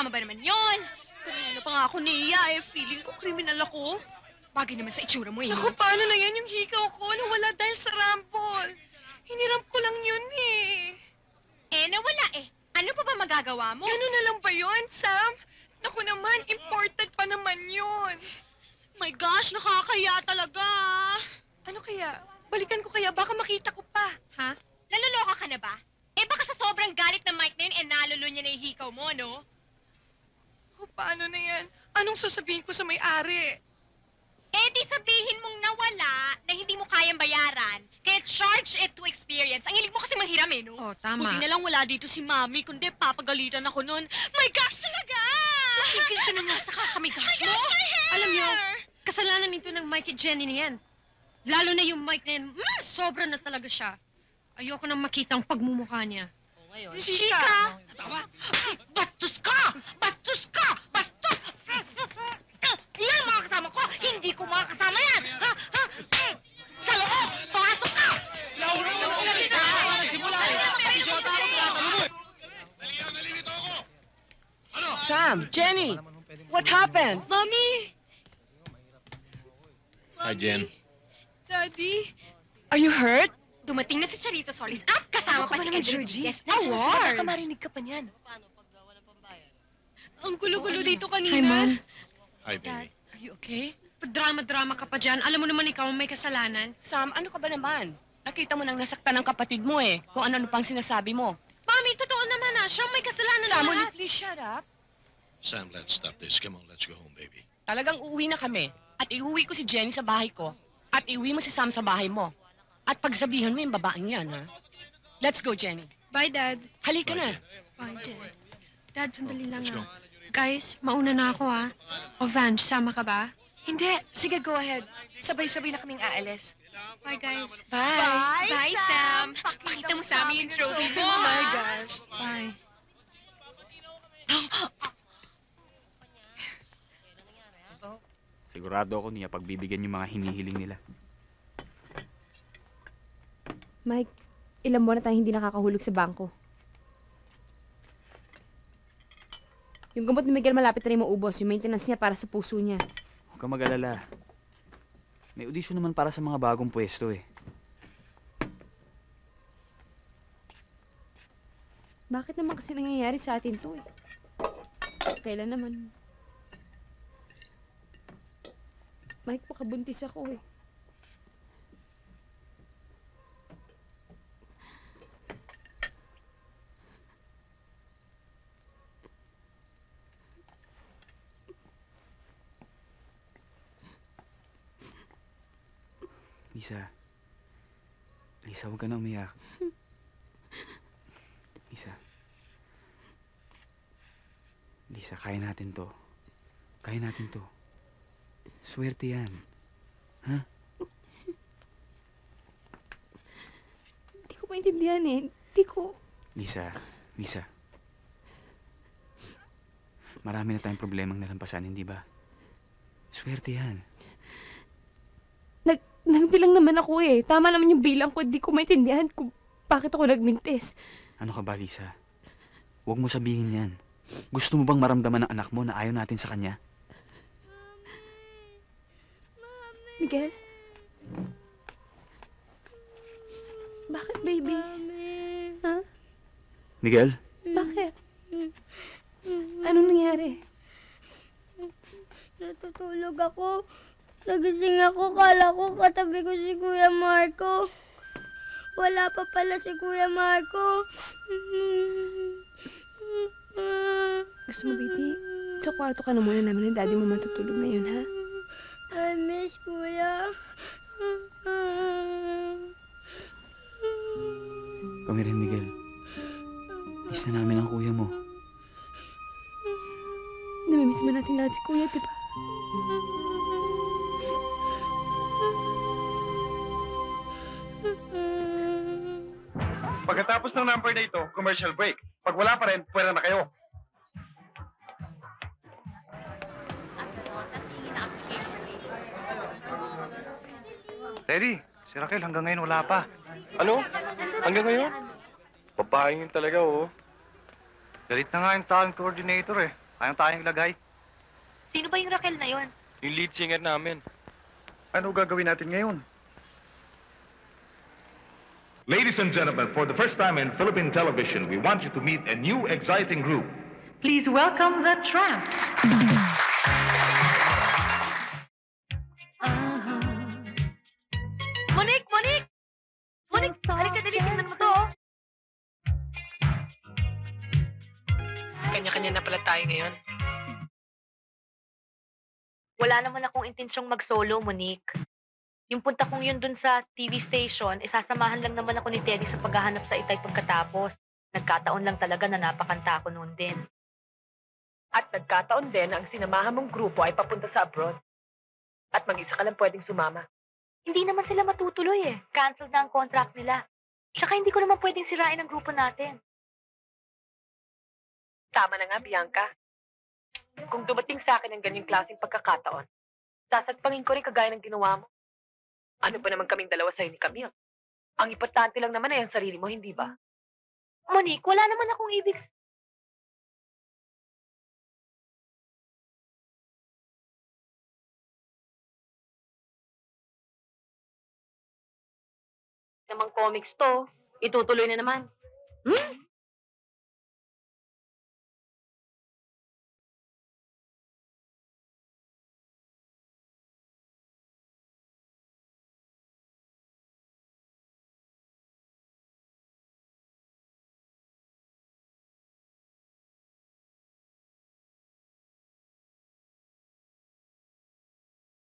Tama ba naman yun? Kanina pa nga ako niya eh. Feeling ko kriminal ako. Bagay naman sa itsura mo eh. Naku, paano na yan yung hikaw ko? Nawala dahil sa rampol. Hiniram ko lang yun eh. Nawala eh. Ano pa ba magagawa mo? Ganun na lang ba yun, Sam? Naku naman, imported pa naman yun. My gosh, nakakaya talaga. Ano kaya? Balikan ko kaya, baka makita ko pa. Ha? Naluloka ka na ba? Baka sa sobrang galit na Mike na yun, nalulo niya na yung hikaw mo, no? O, paano na yan? Anong sasabihin ko sa may-ari? Di sabihin mong nawala na hindi mo kayang bayaran. Kaya charge it to experience. Ang hilig mo kasi manghiram eh, no? Oh, tama. Buti na lang wala dito si Mami, kundi papagalitan ako nun. My gosh, talaga! Tigil ka na nga sa kakamigas My mo. gosh, my hair! Alam niyo, kasalanan nito ng Mike at Jenny na yan. Lalo na yung Mike na yan, sobra na talaga siya. Ayoko nang makita ang pagmumukha niya. Chika! Bastos ka! Bastos ka! Bastos! Yan mga kasama ko! Hindi ko mga kasama yan! Ha? Ha? Sa loob! Pasok ka! Sam, Jenny, what happened? Mami! Hi, Jen. Daddy? Are you hurt? Dumating na si Charito Solis at kasama pa si Edwin Rodriguez. Baka marinig ka pa niyan. Ang gulo-gulo dito Hi, kanina. Mom. Hi, baby. Are you okay? Drama-drama ka pa dyan. Alam mo naman ikaw ang may kasalanan. Sam, ano ka ba naman? Nakita mo nang nasaktan ng kapatid mo eh. Kung ano pang sinasabi mo. Mami, totoo naman Siya ang may kasalanan Sam, na will you lahat. please shut up? Sam, let's stop this. Come on, let's go home, baby. Talagang uuwi na kami. At iuwi ko si Jenny sa bahay ko. At iuwi mo si Sam sa bahay mo. At pagsabihan mo yung babaeng yan, ha? Let's go, Jenny. Bye, Dad. Halika Bye, na. Jen. Bye, Dad. Dad, sandali lang Let's go. Guys, mauna na ako O Vange, sama ka ba? Hindi. Sige, go ahead. Sabay-sabay na kaming aalis. Bye, guys. Bye! Bye, Sam. Pakita mo sa amin yung trophy mo, Oh my ha? gosh. Bye. Sigurado ako niya pagbibigyan yung mga hinihiling nila. Mike, ilang buwan na tayong hindi nakakahulog sa bangko. Yung gamot ni Miguel malapit na rin maubos. Yung maintenance niya para sa puso niya. Huwag kang mag-alala. May audition naman para sa mga bagong pwesto eh. Bakit naman kasi nangyayari sa atin to eh? Kailan naman? Mike, pakabuntis ako eh. Lisa. Lisa, huwag ka na umiyak. Lisa. Lisa, kaya natin to. Kaya natin to. Swerte yan. Ha? Hindi ko maintindihan eh. Hindi ko... Lisa. Lisa. Marami na tayong problemang nalampasan, hindi ba? Swerte yan. Nagbilang naman ako eh. Tama naman yung bilang ko. Hindi ko maintindihan kung bakit ako nagmintis. Ano ka ba, Lisa? Huwag mo sabihin yan. Gusto mo bang maramdaman ng anak mo na ayaw natin sa kanya? Miguel? Bakit, baby? Ha? Miguel? Bakit? Anong nangyari? Natutulog ako. Nagising ako, kala ko katabi ko si Kuya Marco. Wala pa pala si Kuya Marco. Gusto mo, baby? Sa kwarto ka na muna namin ng daddy mo matutulog ngayon, ha? I miss Kuya. Kami rin, Miguel. Miss na namin ang kuya mo. Namimiss ba natin lahat si Kuya, di ba? Pagkatapos ng number na ito, commercial break. Pag wala pa rin, pwera na kayo. Teddy, si Raquel hanggang ngayon wala pa. Ano? Hanggang ngayon? Babaeng yun talaga, oh. Galit na nga yung talent coordinator, eh. Tayong lagay. Sino ba yung Raquel na yon? Yung lead singer namin. Ano gagawin natin ngayon? Ladies and gentlemen, for the first time in Philippine television, we want you to meet a new exciting group. Please welcome the Tramps. Monique! Monique! Monique! Halika dali, tingnan mo to. Kanya-kanya na pala tayo ngayon. Wala naman akong intensyong mag-solo, Monique. Yung punta kong yun dun sa TV station, isasamahan lang naman ako ni Teddy sa paghahanap sa itay pagkatapos. Nagkataon lang talaga na napakanta ako noon din. At nagkataon din na ang sinamahan mong grupo ay papunta sa abroad. At mag-isa ka lang pwedeng sumama. Hindi naman sila matutuloy eh. Cancel na ang contract nila. Tsaka hindi ko naman pwedeng sirain ang grupo natin. Tama na nga, Bianca. Kung dumating sa akin ang ganyang klaseng pagkakataon, sasagpangin ko rin kagaya ng ginawa mo. Ano pa naman kaming dalawa sa'yo ni Camille? Ang importante lang naman ay ang sarili mo, hindi ba? Monique, wala naman akong ibig... Namang comics to, itutuloy na naman.